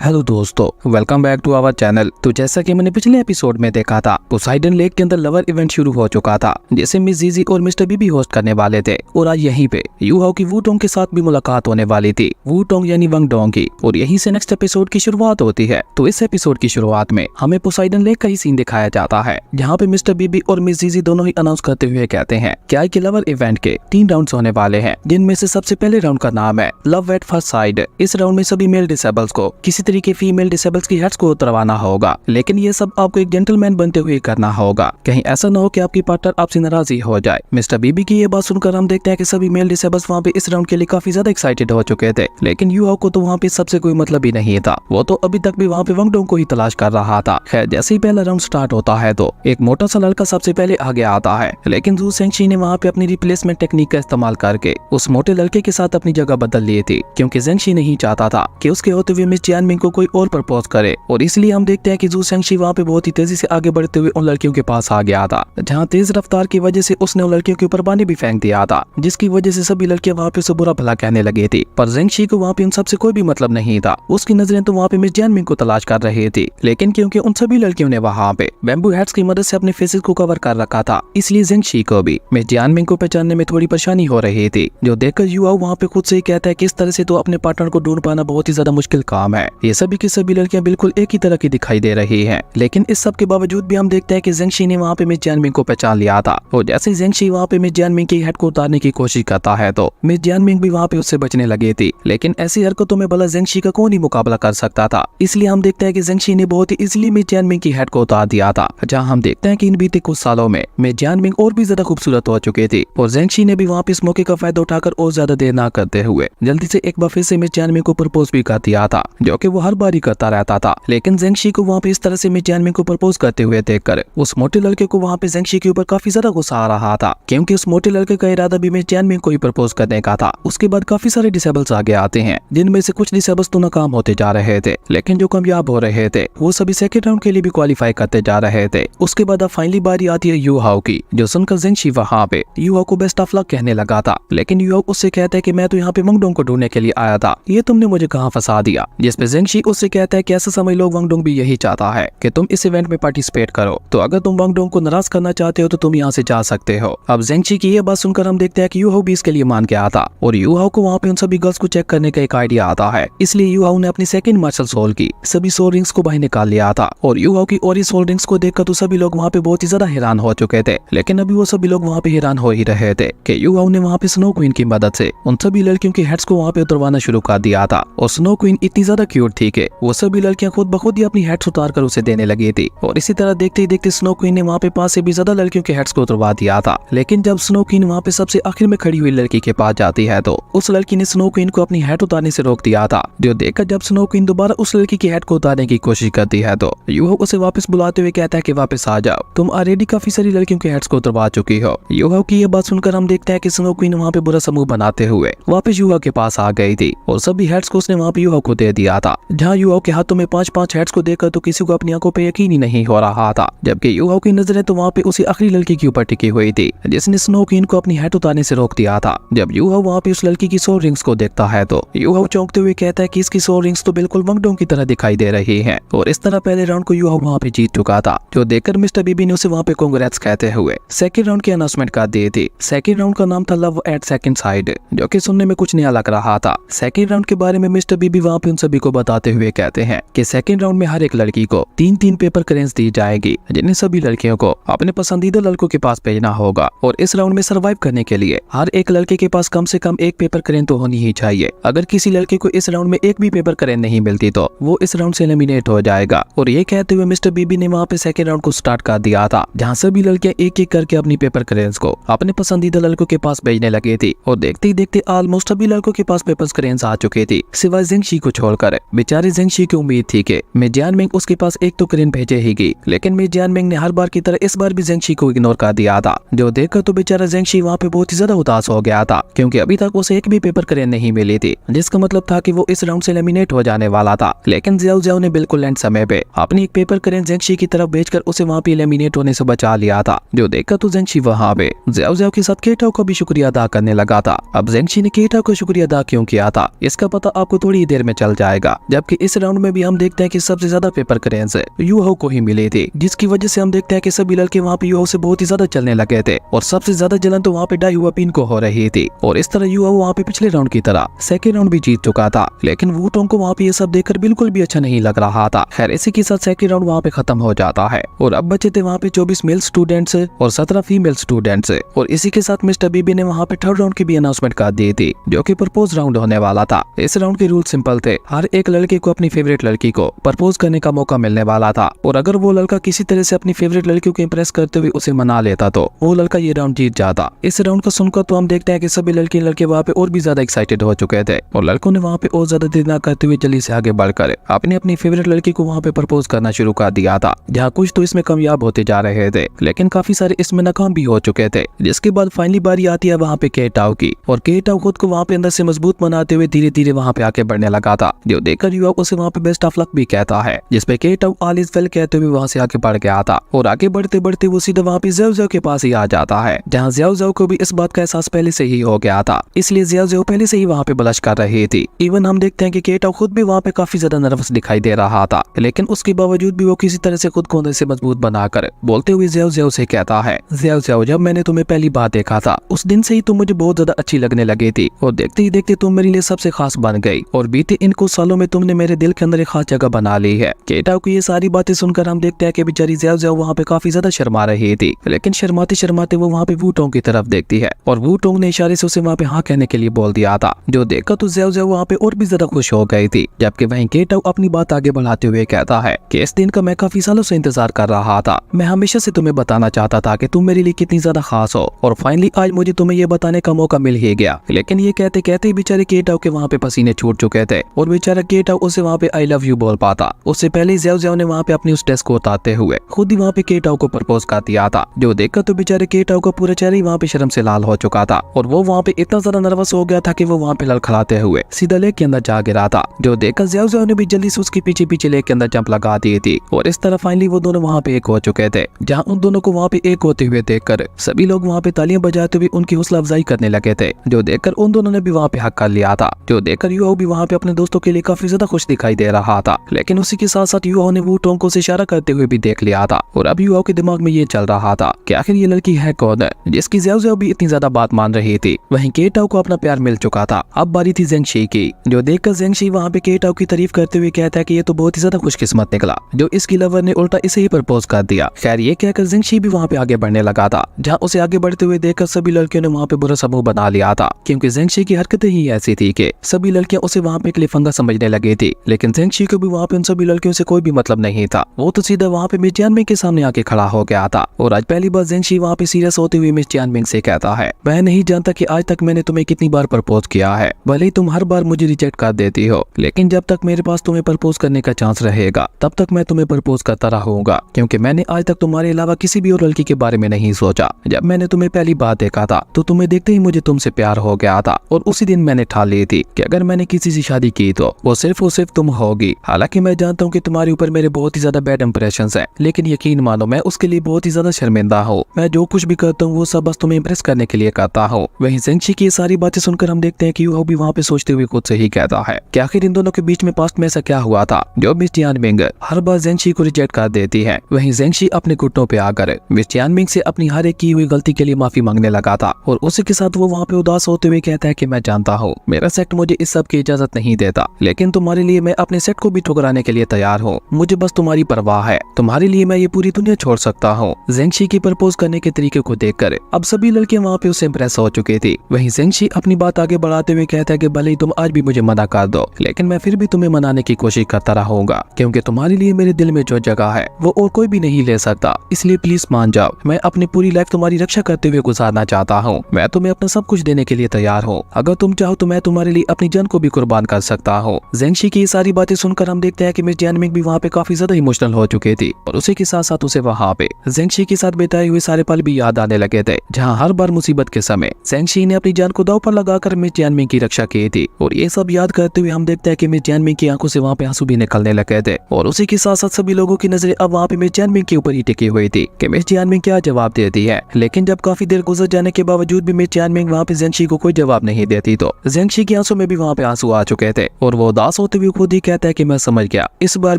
Hello दोस्तों, welcome back to our channel. तो जैसा कि मैंने पिछले एपिसोड में देखा था, पोसाइडन लेक के अंदर लवर इवेंट शुरू हो चुका था, जिसे मिस जीजी और मिस्टर बीबी होस्ट करने वाले थे। और आज यहीं पे यू हाउ की वू टोंग के साथ भी मुलाकात होने वाली थी, वू टोंग यानी वंग डोंग की। और यहीं से नेक्स्ट एपिसोड की शुरुआत होती है। तो इस एपिसोड की शुरुआत में हमें पोसाइडन लेक का ही सीन दिखाया जाता है, जहाँ पे मिस्टर बीबी और मिस जीजी दोनों ही अनाउंस करते हुए कहते हैं क्या कि लवर इवेंट के 3 राउंड्स होने वाले हैं, जिनमें से सबसे पहले राउंड का नाम है लव एट फर्स्ट साइड। इस राउंड में सभी मेल डिसेबल्स को किसी तरीके फीमेल डिसेबल्स की हेड्स को उतरवाना होगा, लेकिन ये सब आपको एक जेंटलमैन बनते हुए करना होगा। कहीं ऐसा ना हो कि आपकी पार्टनर आपसे नाराज ही हो जाए। मिस्टर बीबी की ये बात सुनकर हम देखते हैं कि सभी मेल डिसेबल्स वहाँ पे इस राउंड के लिए काफी ज्यादा एक्साइटेड हो चुके थे, लेकिन यू हाउ को तो वहाँ पे सबसे कोई मतलब ही नहीं था। वो तो अभी तक भी वहाँ पे वंग डोंग को ही तलाश कर रहा था। खैर, जैसे ही पहला राउंड स्टार्ट होता है तो एक मोटा सा लड़का सबसे पहले आगे आता है, लेकिन जू सेंगशी ने वहाँ पे अपनी रिप्लेसमेंट टेक्निक का इस्तेमाल करके उस मोटे लड़के के साथ अपनी जगह बदल ली थी, क्योंकि जेंगशी नहीं चाहता था कि उसके होते हुए मिस जियानमिंग को कोई और प्रपोज करे। और इसलिए हम देखते हैं कि जू सेंगशी वहाँ पे बहुत ही तेजी से आगे बढ़ते हुए उन लड़कियों के पास आ गया था, जहाँ तेज रफ्तार की वजह से उसने उन लड़कियों के ऊपर पानी भी फेंक दिया था, जिसकी वजह से सभी लड़कियां वहाँ पे उसे बुरा भला कहने लगी थी। पर जेंगशी को वहाँ पे उन सबसे कोई भी मतलब नहीं था। उसकी नजरें तो वहाँ पे मिस जियानमिंग को तलाश कर रही थी, लेकिन क्योंकि उन सभी लड़कियों ने वहाँ पे बैम्बू हैट्स की मदद से अपने फेसेस को कवर कर रखा था, इसलिए जेंगशी को भी मिस जियानमिंग को पहचानने में थोड़ी परेशानी हो रही थी। जो देखकर यू हाउ वहाँ पे खुद से ही कहता है कि इस तरह से तो अपने पार्टनर को ढूंढ पाना बहुत ही ज्यादा मुश्किल काम है। ये सभी की सभी लड़कियां बिल्कुल एक ही तरह की दिखाई दे रही हैं, लेकिन इस सब के बावजूद भी हम देखते हैं कि जेंगशी ने वहाँ पे मिस जियानमिंग को पहचान लिया था। और जैसे जेंगशी वहाँ पे मिस जियानमिंग की हेड को उतारने की कोशिश करता है तो मिस जियानमिंग भी वहाँ पे उससे बचने लगी थी, लेकिन ऐसी हरकतों में भला जेंगशी का कौन ही मुकाबला कर सकता था। इसलिए हम देखते हैं कि जेंगशी ने बहुत ही इजीली मिस जियानमिंग की हेड को उतार दिया था। जहाँ हम देखते हैं कि इन बीते कुछ सालों में मिस जियानमिंग और भी ज्यादा खूबसूरत हो चुकी थी, और जेंगशी ने भी वहाँ पे इस मौके का फायदा उठाकर और ज्यादा देर न करते हुए जल्दी से एक बार फिर से मिस जियानमिंग को प्रपोज भी कर दिया था, जो कि वो हर बार ही करता रहता था। लेकिन जेंगशी को वहाँ पे इस तरह से मिस जियानमिंग को प्रपोज करते हुए देखकर उस मोटे लड़के को वहाँ पे जेंगशी के ऊपर काफी ज्यादा गुस्सा आ रहा था, क्योंकि उस मोटे लड़के का इरादा भी मिस जियानमिंग को ही प्रपोज करने का था। उसके बाद काफी सारे डिसेबल्स आगे आते हैं, जिनमें से कुछ डिसेबल्स तो नाकाम होते जा रहे थे, लेकिन जो कामयाब हो रहे थे वो सभी सेकंड राउंड के लिए भी क्वालिफाई करते जा रहे थे। उसके बाद अब फाइनली बारी आती है यू हाउ की, जो सुनकर जेंगशी वहाँ पे यू हाउ को बेस्ट ऑफ लक कहने लगा था, लेकिन यू हाउ उससे कहता है कि मैं तो यहाँ पे वंग डोंग को ढूंढने के लिए आया था, ये तुमने मुझे कहाँ फंसा दिया। जिसपे जेंगशी उससे कहता है कि ऐसा समय लोग वंग डोंग भी यही चाहता है कि तुम इस इवेंट में पार्टिसिपेट करो, तो अगर तुम वंग डोंग को नाराज करना चाहते हो तो तुम यहाँ से जा सकते हो। अब जेंगशी की ये बात सुनकर हम देखते हैं कि यू हाउ भी इसके लिए मान गया था, और यू हाउ को वहाँ पे उन सभी गर्ल्स को चेक करने का एक आइडिया आता है। इसलिए यू हाउ ने अपनी सेकंड मार्शल सोल की सभी सोल रिंग्स को बाहर निकाल लिया था, और यू हाउ की और ही सोल रिंग्स को देखकर तो सभी लोग वहाँ पे बहुत ही ज्यादा हैरान हो चुके थे। लेकिन अभी वो सभी लोग वहाँ पे हैरान हो ही रहे थे कि यू हाउ ने वहाँ पे स्नो क्वीन की मदद से उन सभी लड़कियों के हेड्स को वहाँ पे उतरवाना शुरू कर दिया था। और स्नो क्वीन इतनी ज्यादा क्यूट थी कि वो सभी लड़कियां खुद ब खुद ही अपनी हेड्स उतार कर उसे देने लगी थी। और इसी तरह देखते ही देखते स्नो क्वीन ने वहाँ पे 5 से भी ज्यादा लड़कियों के हेड्स को उतरवा दिया था। लेकिन जब स्नो क्वीन वहाँ पे सबसे आखिर में खड़ी हुई लड़की के पास जाती है तो उस लड़की ने स्नो क्वीन को अपनी हेड उतारने से रोक दिया था। जो देखकर जब स्नो क्वीन दोबारा उस लड़की की हेड को उतारने की कोशिश करती है तो यू हाउ उसे वापस बुलाते हुए कहता है कि वापस आ जाओ, तुम ऑलरेडी काफी सारी लड़कियों के हेड्स को उतरवा चुकी हो। यू हाउ की ये बात सुनकर हम देखते हैं कि स्नो क्वीन वहाँ पे बुरा समूह बनाते हुए वापस यू हाउ के पास आ गई थी, और सभी हेड्स को उसने वहाँ पे यू हाउ को दे दिया था। जहाँ यू हाउ के हाथों में 5-5 हेड्स को देखकर तो किसी को अपनी आंखों पे यकीन ही नहीं हो रहा था, जबकि यू हाउ की नजरें तो वहाँ पे उसी आखिरी लड़की के ऊपर टिकी हुई थी, जिसने स्नो क्वीन को अपनी हेड उतारने से रोक दिया था। जब यू हाउ वहाँ पे उस लड़की की सोल रिंग्स को देखता है तो यू हाउ चौंकते हुए कहता है कि इसकी सोल रिंग्स तो बिल्कुल वंग डोंग की तरह दिखाई दे रही हैं। और इस तरह पहले राउंड को यू हाउ वहाँ पे जीत चुका था, जो देखकर मिस्टर बीबी ने उसे वहाँ पे कांग्रेट्स कहते हुए सेकंड राउंड की अनाउंसमेंट कर दी थी। सेकंड राउंड का नाम था लव एट सेकंड साइड, जो कि सुनने में कुछ नया लग रहा था। सेकंड राउंड के बारे में मिस्टर बीबी वहाँ पे उन सभी को बताते हुए कहते हैं कि सेकंड राउंड में हर एक लड़की को 3-3 पेपर करेंस दी जाएगी, जिन्हें सभी लड़कियों को अपने पसंदीदा लड़कों के पास भेजना होगा। और इस राउंड में सर्वाइव करने के लिए हर एक लड़के के पास कम से कम 1 पेपर करेंस तो होनी ही चाहिए। अगर किसी लड़के को इस राउंड में एक भी पेपर करेंस नहीं मिलती तो वो इस राउंड से एलिमिनेट हो जाएगा। और ये कहते हुए मिस्टर बीबी ने वहाँ पे सेकंड राउंड को स्टार्ट कर दिया था, जहाँ सभी लड़कियां एक-एक करके अपनी पेपर करेंस को अपने पसंदीदा लड़कों के पास भेजने लगी थी। और देखते ही देखते ऑलमोस्ट सभी लड़कों के पास पेपर करेंस आ चुके थे, सिवाय जेंगशी को छोड़कर। बेचारे जेंगशी की उम्मीद थी कि मिस जियानमिंग उसके पास एक तो करेंस भेजेगी, लेकिन मिस जियानमिंग ने हर बार की तरह इस बार भी जेंगशी को इग्नोर कर दिया था। जो देखकर तो बेचारा जेंगशी वहाँ पे बहुत ही ज्यादा उदास हो गया था, क्योंकि अभी तक उसे एक भी पेपर करेंस नहीं मिली थी, जिसका मतलब था कि वो इस राउंड से एलिमिनेट हो जाने वाला था। लेकिन ज़ियाओ ज़ियाओ ने बिल्कुल एंड समय पे अपनी एक पेपर करेंस जेंगशी की तरफ भेजकर उसे वहाँ पे एलिमिनेट होने से बचा लिया था। जो देखकर तो जेंगशी वहाँ पे ज़ियाओ ज़ियाओ के साथ केटाओ का भी शुक्रिया अदा करने लगा था। अब जेंगशी ने केटाओ का शुक्रिया अदा क्यों किया था, इसका पता आपको थोड़ी देर में चल जाएगा, जबकि इस राउंड में भी हम देखते हैं कि सबसे ज्यादा पेपर करेंस यूहो को ही मिले थे, जिसकी वजह से हम देखते हैं कि सभी लड़के वहाँ पे यूहो से बहुत ही ज्यादा चलने लगे थे और सबसे ज्यादा जलन तो वहाँ पे डाई हुआ पिन को हो रही थी। और इस तरह यूहो वहाँ पे पिछले राउंड की तरह सेकेंड राउंड भी जीत चुका था, लेकिन वूटोंग को वहाँ पे ये सब देखकर बिल्कुल भी अच्छा नहीं लग रहा था। खैर इसी के साथ सेकेंड राउंड वहाँ पे खत्म हो जाता है और अब बचे थे वहाँ पे 24 मेल स्टूडेंट्स और 17 फीमेल स्टूडेंट्स। और इसी के साथ मिस्टर बीबी ने वहाँ पे थर्ड राउंड की भी अनाउंसमेंट कर दी थी, जो कि प्रपोज राउंड होने वाला था। इस राउंड के रूल सिंपल थे, हर एक लड़के को अपनी फेवरेट लड़की को प्रपोज करने का मौका मिलने वाला था और अगर वो लड़का किसी तरह से अपनी फेवरेट लड़कियों को इम्प्रेस करते हुए उसे मना लेता तो वो लड़का ये राउंड जीत जाता। इस राउंड को सुनकर तो हम देखते हैं कि सभी लड़के वहाँ पे और भी ज्यादा एक्साइटेड हो चुके थे और लड़कों ने वहाँ पे और ज्यादा देर न करते हुए जल्दी से आगे बढ़कर अपनी फेवरेट लड़की को वहाँ पे प्रपोज करना शुरू कर दिया था। जहाँ कुछ तो इसमें कामयाब होते जा रहे थे, लेकिन काफी सारे इसमें नाकाम भी हो चुके थे। जिसके बाद फाइनली बारी आती है वहाँ पे केटाओ की और केटाओ खुद को वहाँ पे अंदर से मजबूत बनाते हुए धीरे धीरे वहाँ पे आगे बढ़ने लगा था, जो देखकर युवा उसे वहाँ पे बेस्ट ऑफ लक भी कहता है, जिसपे केटाओ ऑल इज वेल कहते हुए वहाँ से आगे बढ़ गया था। और आगे बढ़ते बढ़ते वो सीधा वहाँ पे ज़्याओ ज़्याओ के पास ही आ जाता है, जहाँ ज़्याओ ज़्याओ को भी इस बात का एहसास पहले से ही हो गया था, इसलिए ज़्याओ ज़्याओ पहले से ही वहाँ पे ब्लश कर रही थी। इवन हम देखते हैं कि केटाओ खुद भी वहाँ पे काफी ज्यादा नर्वस दिखाई दे रहा था, लेकिन उसके बावजूद भी वो किसी तरह से खुद को अंदर से मजबूत बनाकर बोलते हुए ज़्याओ ज़्याओ से कहता है, ज़्याओ ज़्याओ जब मैंने तुम्हें पहली बार देखा था उस दिन से ही तुम मुझे बहुत ज्यादा अच्छी लगने लगी थी और देखते ही देखते तुम मेरे लिए सबसे खास बन गई और बीते इन कुछ सालों में तुमने मेरे दिल के अंदर एक खास जगह बना ली है। केटाओ की ये सारी बातें सुनकर हम देखते हैं कि बेचारी ज़्याओ ज़्याओ वहाँ पे काफी ज्यादा शर्मा रही थी, लेकिन शर्माते शर्माते वो वहाँ पे वूटोंग की तरफ देखती है और वूटोंग ने इशारे से उसे वहाँ पे हाँ कहने के लिए बोल दिया था, जो देखकर तो ज़्याओ ज़्याओ वहाँ पे और भी ज्यादा खुश हो गई थी। जबकि वहीं केटाओ अपनी बात आगे बढ़ाते हुए कहता है कि इस दिन का मैं काफी सालों से इंतजार कर रहा था, मैं हमेशा से तुम्हें बताना चाहता था कि तुम मेरे लिए कितनी ज्यादा खास हो और फाइनली आज मुझे तुम्हें ये बताने का मौका मिल ही गया। लेकिन ये कहते कहते बेचारे केटाओ के वहाँ पे पसीने छूट चुके थे और बेचारा केटाओ उसे वहाँ पे आई लव यू बोल पाता। उससे पहले ज़्याओ ज़्याओ ने वहाँ पे अपनी उस ड्रेस को उतारते हुए खुद ही वहाँ पे केटाओ को प्रपोज कर दिया था, जो देखकर तो बेचारे केटाओ का पूरा चेहरा ही वहाँ पे शर्म से लाल हो चुका था और वो वहाँ पे इतना ज्यादा नर्वस हो गया था कि वो वहाँ पे लड़खड़ाते हुए सीधा लेक के अंदर जा गिरा था, जो देखकर ज़्याओ ज़्याओ ने भी जल्दी से उसके पीछे पीछे लेक के अंदर जंप लगा दी थी। और इस तरह फाइनली वो दोनों वहाँ पे एक हो चुके थे, जहाँ उन दोनों को वहाँ पे एक होते हुए देखकर सभी लोग वहाँ पे तालियां बजाते हुए उनकी हौसला अफजाई करने लगे थे, जो देखकर उन दोनों ने भी वहाँ पे हक कर लिया था। जो देखकर यूहो भी वहाँ पे अपने दोस्तों के लिए काफी ज्यादा खुश दिखाई दे रहा था, लेकिन उसी के साथ साथ यूहो ने वूटोंग को इशारा करते हुए भी देख लिया था और अब यूहो के दिमाग में ये चल रहा था कि आखिर ये लड़की है कौन है जिसकी ज़्याओ ज़्याओ भी इतनी ज्यादा बात मान रही थी। वहीं केटाओ को अपना प्यार मिल चुका था, अब बारी थी ज़ेंगशी की, जो देखकर ज़ेंगशी वहाँ पे केटाओ की तारीफ करते हुए कहता है कि ये तो बहुत ही ज्यादा खुशकिस्मत निकला जो इसकी लवर ने उल्टा इसे ही प्रपोज कर दिया। खैर ये कहकर ज़ेंगशी भी वहाँ पे आगे बढ़ने लगा था, जहाँ उसे आगे बढ़ते हुए देखकर सभी लड़कियों ने वहाँ पे बुरा समूह बना लिया था, क्योंकि ज़ेंगशी की हरकतें ही ऐसी थी कि सभी लड़कियां उसे वहाँ पे क्लिफहंगर समझने लगी थी। लेकिन ज़ेंगशी को भी वहाँ पे उन सभी लड़कियों से कोई भी मतलब नहीं था, वो तो सीधा वहाँ पे मिस जियानमिंग के सामने आके खड़ा हो गया था। और आज पहली बार ज़ेंगशी वहाँ पे सीरियस होते हुए मिस जियानमिंग से कहता है, मैं नहीं जानता कि आज तक मैंने तुम्हें कितनी बार प्रपोज किया है, भले ही तुम हर बार मुझे रिजेक्ट कर देती हो, लेकिन जब तक मेरे पास तुम्हें प्रपोज करने का चांस रहेगा तब तक मैं तुम्हें प्रपोज करता रहूंगा, क्योंकि मैंने आज तक तुम्हारे अलावा किसी भी और लड़की के बारे में नहीं सोचा। जब मैंने तुम्हें पहली बार देखा था तो तुम्हें देखते ही मुझे तुमसे प्यार हो गया था और उसी दिन मैंने ठान ली थी कि अगर मैंने किसी से शादी की तो वो सिर्फ और सिर्फ तुम होगी। हालांकि मैं जानता हूँ कि तुम्हारे ऊपर मेरे बहुत ही ज्यादा बैड इंप्रेशंस हैं, लेकिन यकीन मानो मैं उसके लिए बहुत ही ज्यादा शर्मिंदा हूँ। मैं जो कुछ भी करता हूँ वो सब बस तुम्हें इम्प्रेस करने के लिए करता हूँ। वहीं ज़ेंगशी की ये सारी बातें सुनकर हम देखते हैं कि यूहो भी वहाँ पे सोचते हुए खुद से ही कहता है कि आखिर इन दोनों के बीच में पास्ट में ऐसा क्या हुआ था जो मिस जियानमिंग हर बार ज़ेंगशी को रिजेक्ट कर देती है। वहीं ज़ेंगशी अपने घुटनों पे आकर मिस जियानमिंग से अपनी हर एक की हुई गलती के लिए माफी मांगने लगा था और उसी के साथ वो वहाँ पे उदास होते हुए कहता है कि मैं जानता हूँ मेरा सेट मुझे इस सब की इजाजत नहीं देता, लेकिन तुम्हारे लिए मैं अपने सेट को भी ठुकराने के लिए तैयार हूँ। मुझे बस तुम्हारी परवाह है, तुम्हारे लिए मैं ये पूरी दुनिया छोड़ सकता हूँ। ज़ेंगशी की प्रपोज करने के तरीके को देखकर अब सभी लड़कियां वहाँ पे उससे इम्प्रेस हो चुकी थी। वहीं ज़ेंगशी अपनी बात आगे बढ़ाते हुए कहता है कि भले ही तुम आज भी मुझे मना कर दो, लेकिन मैं फिर भी तुम्हें मनाने की कोशिश करता रहूंगा, क्योंकि तुम्हारे लिए मेरे दिल में जो जगह है वो और कोई भी नहीं ले सकता। इसलिए प्लीज मान जाओ, मैं अपनी पूरी लाइफ तुम्हारी रक्षा करते हुए गुजारना चाहता हूँ। मैं तुम्हें अपना सब कुछ देने के लिए तैयार हूँ। अगर तुम चाहो तो मैं तुम्हारे लिए अपनी जान को भी कुर्बान कर सकता हूँ। ज़ेंगशी की ये सारी बातें सुनकर हम देखते हैं कि मिस जियानमिंग भी वहाँ पे काफी ज्यादा इमोशनल हो चुकी थी और उसी के साथ साथ उसे वहाँ पे ज़ेंगशी के साथ बिताए हुए सारे पल भी याद आने लगे थे, जहाँ हर बार मुसीबत के समय ज़ेंगशी ने अपनी जान को दांव पर लगाकर मिस जियानमिंग की रक्षा की थी। और ये सब याद करते हुए हम देखते हैं कि मिस जियानमिंग की आंखों से वहाँ पे आंसू भी निकलने लगे थे और उसी के साथ साथ सभी लोगों की नजरें अब वहाँ पे मिस जियानमिंग के ऊपर ही टिकी हुई थी कि मिस जियानमिंग क्या जवाब देती है। लेकिन जब काफी देर गुजर जाने के बावजूद भी मिस जियानमिंग वहाँ पे ज़ेंगशी को कोई जवाब नहीं देती तो ज़ेंगशी की आंसू में भी वहाँ पे आंसू आ चुके थे और वो उदास उदास होते हुए खुद ही कहता है कि मैं समझ गया, इस बार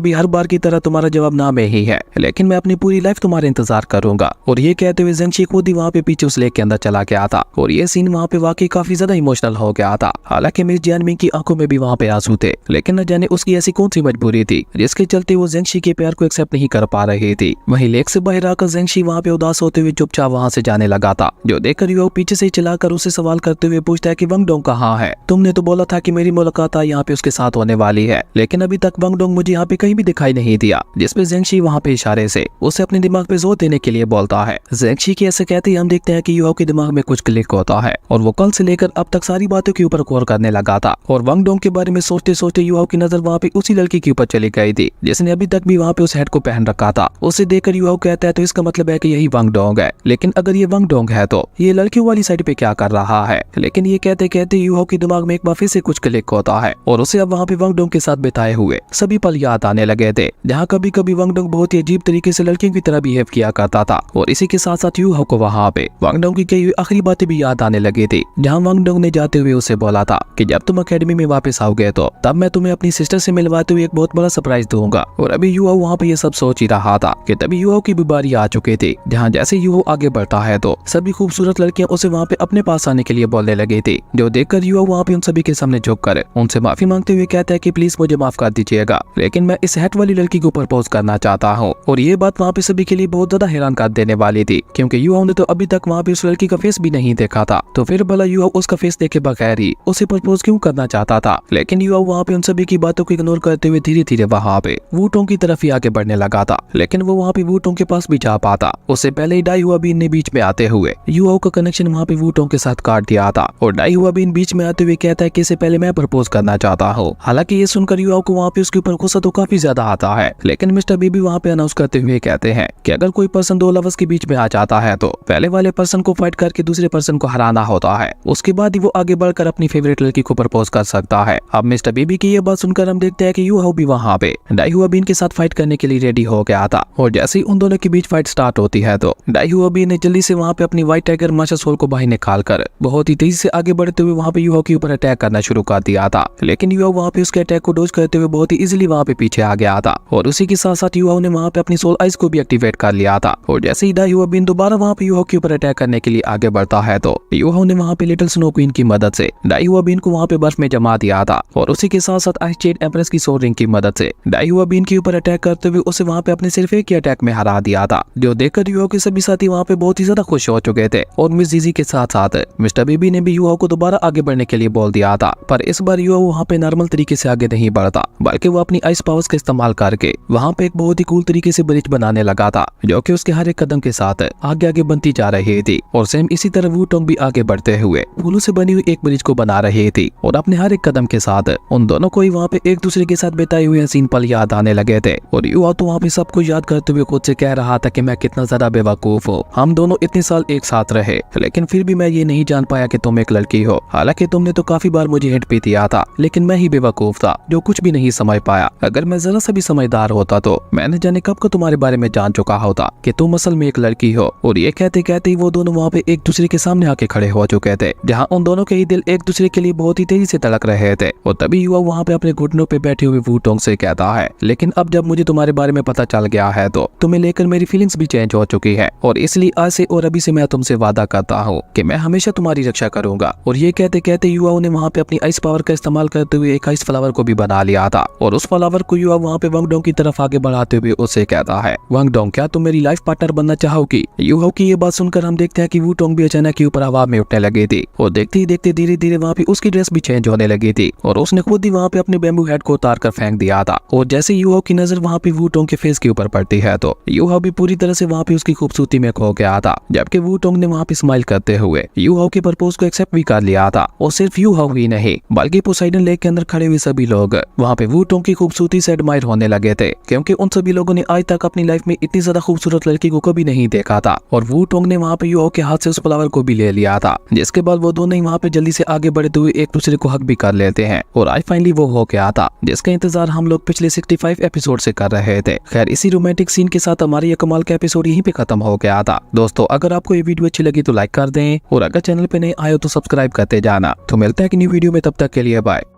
भी हर बार की तरह तुम्हारा जवाब ना में ही है, लेकिन मैं अपनी पूरी लाइफ तुम्हारा इंतजार करूंगा। और ये कहते हुए ज़ेंगशी खुद ही वहाँ पे पीछे उस लेक के अंदर चला गया था और ये सीन वहाँ पे वाकई काफी ज्यादा इमोशनल हो गया था। हालांकि मिस जियानमिंग की आंखों में भी वहाँ पे आंसू थे, लेकिन न जाने उसकी ऐसी कौन सी मजबूरी थी जिसके चलते वो ज़ेंगशी के प्यार को एक्सेप्ट नहीं कर पा रही थी। वहीं लेक से बाहर आकर ज़ेंगशी वहाँ पे उदास होते हुए चुपचाप वहाँ से जाने लगा था, जो देखकर युवा पीछे से चलाकर उसे सवाल करते हुए पूछता है कि वंग डोंग कहाँ है? तुमने तो बोला था कि मेरी मुलाकात यहाँ पे उसके साथ होने वाली है, लेकिन अभी तक वंग डोंग मुझे यहाँ पे कहीं भी दिखाई नहीं दिया। जिसपे ज़ेंगशी वहाँ पे इशारे से उसे अपने दिमाग पे जोर देने के लिए बोलता है। ज़ेंगशी के ऐसे कहते ही हम देखते हैं कि युवा के दिमाग में कुछ क्लिक होता है और वो कल से लेकर अब तक सारी बातों के ऊपर गौर करने लगा था। और वंग डोंग के बारे में सोचते सोचते युवा की नजर वहाँ पे उसी लड़की के ऊपर चली गई थी जिसने अभी तक भी वहाँ पे उस हेड को पहन रखा था। उसे देखकर युवा कहता है तो इसका मतलब है कि यही वंग डोंग है, लेकिन अगर ये वंग डोंग है तो ये लड़कियों वाली साइड पे क्या कर रहा है? लेकिन ये कहते कहते युवा के दिमाग में एक बार फिर से कुछ क्लिक होता है और उसे अब वहाँ पे वंग डोंग के साथ बिताए हुए सभी पल याद आने लगे थे, जहाँ कभी कभी वंग डोंग बहुत ही अजीब तरीके से लड़कियों की तरह बिहेव किया करता था। और इसी के साथ साथ युवा को वहाँ पे वंग डोंग की कई हुई आखिरी बातें भी याद आने लगी थी, जहाँ वंग डोंग ने जाते हुए उसे बोला था कि जब तुम अकेडमी में वापस आओगे तो तब मैं तुम्हें अपनी सिस्टर से मिलवाते हुए एक बहुत बड़ा सरप्राइज दूंगा। और अभी युवा वहाँ पे ये सब सोच ही रहा था कि तभी युवा की भी बारी आ चुकी थी, जहाँ जैसे युवा आगे बढ़ता है तो सभी खूबसूरत लड़कियां उसे वहाँ पे अपने पास आने के लिए बोलने लगी थी, जो देखकर युवा वहाँ पे उन सभी के सामने झुककर उनसे माफी मांगते हुए कहता है कि प्लीज मुझे माफ कर दीजिएगा, लेकिन मैं इस हैट वाली लड़की को प्रपोज करना चाहता हूँ। और ये बात वहाँ पे सभी के लिए बहुत ज्यादा हैरान कर देने वाली थी, क्योंकि युवा ने तो अभी तक वहाँ पे उस लड़की का फेस भी नहीं देखा था, तो फिर भला युवा उसका फेस देखे बगैर ही उसे प्रपोज क्यों करना चाहता था। लेकिन युवा वहाँ पे उन सभी की बातों को इग्नोर करते हुए धीरे धीरे वहाँ पे वूटोंग की तरफ ही आगे बढ़ने लगा था, लेकिन वो वहाँ पे वूटोंग के पास भी जा पाता उससे पहले ही डाई हुआ बीन ने बीच में आते हुए युवा का कनेक्शन वहाँ पे वूटोंग के साथ काट दिया था। और डाई हुआ बीन बीच में आते हुए कहता है कि इससे पहले मैं प्रपोज करना चाहता हूँ। हालांकि ये सुनकर युवा को वहाँ पे उसके ऊपर गुस्सा तो काफी ज्यादा आता है, लेकिन मिस्टर बीबी वहाँ पे अनाउंस करते हुए कहते हैं कि अगर कोई पर्सन दो लवर्स के बीच में आ जाता है तो पहले वाले पर्सन को फाइट करके दूसरे पर्सन को हराना होता है, उसके बाद ही वो आगे बढ़कर अपनी फेवरेट लड़की को प्रपोज कर सकता है। अब मिस्टर बीबी की ये बात सुनकर हम देखते हैं कि युवा भी वहाँ पे डाई हुआ बीन के साथ फाइट करने के लिए रेडी हो गया था। और जैसे ही उन दोनों के बीच फाइट स्टार्ट होती है तो डाई हुआ बीन ने जल्दी से वहाँ पे अपनी व्हाइट टाइगर मार्शल सोल को बाहर निकाल कर बहुत ही तेजी से आगे बढ़ते हुए वहाँ पे युवा के ऊपर अटैक करना शुरू कर दिया था, लेकिन युवा वहाँ पे उसके अटैक को डोज करते हुए बहुत ही इजीली वहाँ पे पीछे आ गया था। और उसी के साथ साथ युवा ने वहाँ पे अपनी सोल आइज को भी एक्टिवेट कर लिया था। और जैसे ही डाई हुआ बीन दोबारा वहाँ पे युवा के ऊपर अटैक करने के लिए आगे बढ़ता है तो युवा ने वहाँ पे लिटिल स्नो क्वीन की मदद से डाई हुआ बीन को वहाँ पे बर्फ में जमा दिया था। और उसी के साथ साथ आइस जेड एम्प्रेस की सोल रिंग की मदद से डाई हुआ बीन के ऊपर अटैक करते हुए उसे वहाँ पे अपने सिर्फ एक ही अटैक में हरा दिया था, जो देखकर युवा के सभी साथी वहाँ पे बहुत ही ज्यादा खुश हो चुके थे। और मिस जीजी के साथ साथ मिस्टर बीबी ने भी युवा को दोबारा आगे बढ़ने के लिए बोल दिया था, पर इस बार युवा वहाँ पे नॉर्मल तरीके से आगे नहीं बढ़ता, बल्कि वो अपनी आइस पावर्स का इस्तेमाल करके वहाँ पे एक बहुत ही कूल तरीके से ब्रिज बनाने लगा था, जो कि उसके हर एक कदम के साथ आगे आगे बनती जा रही थी। और सेम इसी तरह वूटोंग भी आगे बढ़ते हुए फूलों से बनी हुई एक ब्रिज को बना रही थी और अपने हर एक कदम के साथ उन दोनों को ही वहाँ पे एक दूसरे के साथ बिताए हुए हसीन पल याद आने लगे थे। और युवा तो वहाँ पे सब कुछ याद करते हुए खुद से कह रहा था कि मैं कितना ज्यादा बेवकूफ हूँ, हम दोनों इतने साल एक साथ रहे लेकिन फिर भी मैं ये नहीं जान पाया कि तुम एक लड़की हो। हालांकि तुमने तो काफी बार मुझे हिंट भी दिया था, लेकिन मैं ही बेवकूफ था जो कुछ भी नहीं समझ पाया। अगर मैं जरा सा भी समझदार होता तो मैंने जाने कब को तुम्हारे बारे में जान चुका होता कि तुम असल में एक लड़की हो। और ये कहते कहते ही वो दोनों वहाँ पे एक दूसरे के सामने आके खड़े हो चुके थे, जहाँ उन दोनों के ही दिल एक दूसरे के लिए बहुत ही तेजी से धड़क रहे थे। और तभी युवा वहाँ पे अपने घुटनों पे बैठे हुए वूटोंग से कहता है, लेकिन अब जब मुझे तुम्हारे बारे में पता चल गया है तो तुम्हें लेकर मेरी फीलिंग्स भी चेंज हो चुकी है, और इसलिए आज से और अभी से मैं तुमसे वादा करता हूँ कि मैं हमेशा तुम्हारी रक्षा करूंगा। और ये कहते कहते युवा ने वहाँ पे अपनी आइस पावर का इस्तेमाल करते हुए एक आइस फ्लावर को भी बना लिया था। और उस फ्लावर को युवा वहाँ पे वंग डोंग की तरफ आगे बढ़ाते हुए उससे कहता है, वंग डोंग क्या तुम मेरी लाइफ पार्टनर बनना चाहोगी? युवा की ये बात सुनकर हम देखते हैं कि वूटोंग भी अचानक के ऊपर हवा में उठने लगी थी और देखते ही देखते धीरे धीरे वहाँ पे उसकी ड्रेस भी चेंज होने लगी थी और उसने खुद ही वहाँ पे अपने बैम्बू हेड को उतार कर फेंक दिया था। और जैसे युवा की नजर वहाँ पे वूटोंग के फेस के ऊपर पड़ती है तो युवा भी पूरी तरह से वहाँ पे उसकी खूबसूरती में खो गया था, जबकि वूटोंग ने वहाँ पे स्माइल करते हुए युवा के प्रपोज को एक्सेप्ट भी कर लिया था। और सिर्फ युवा ही नहीं बल्कि पोसाइडन लेक के अंदर खड़े हुए सभी लोग वहाँ पे वूटोंग की खूबसूरती से एडमायर होने लगे थे, क्योंकि उन सभी लोगों ने आज तक अपनी लाइफ में इतनी ज्यादा खूबसूरत लड़की को कभी नहीं देखा था। और वूटोंग ने वहाँ पे युवा के हाथ से उस फ्लावर को भी ले लिया था, जिसके बाद वो दोनों ही वहाँ पे जल्दी से आगे बढ़ते हुए एक दूसरे को हक भी कर लेते हैं। और आज फाइनली वो हो गया था जिसका इंतजार हम लोग पिछले 65 एपिसोड से कर रहे थे। खैर इसी रोमांटिक सीन के साथ हमारा ये कमाल का एपिसोड यहीं पे खत्म हो गया था। दोस्तों अगर आपको ये वीडियो अच्छी लगी तो लाइक कर दें और अगर चैनल पे नए आए हो तो सब्सक्राइब करते जाना। तो मिलते हैं कि न्यू वीडियो में, तब तक के लिए बाय।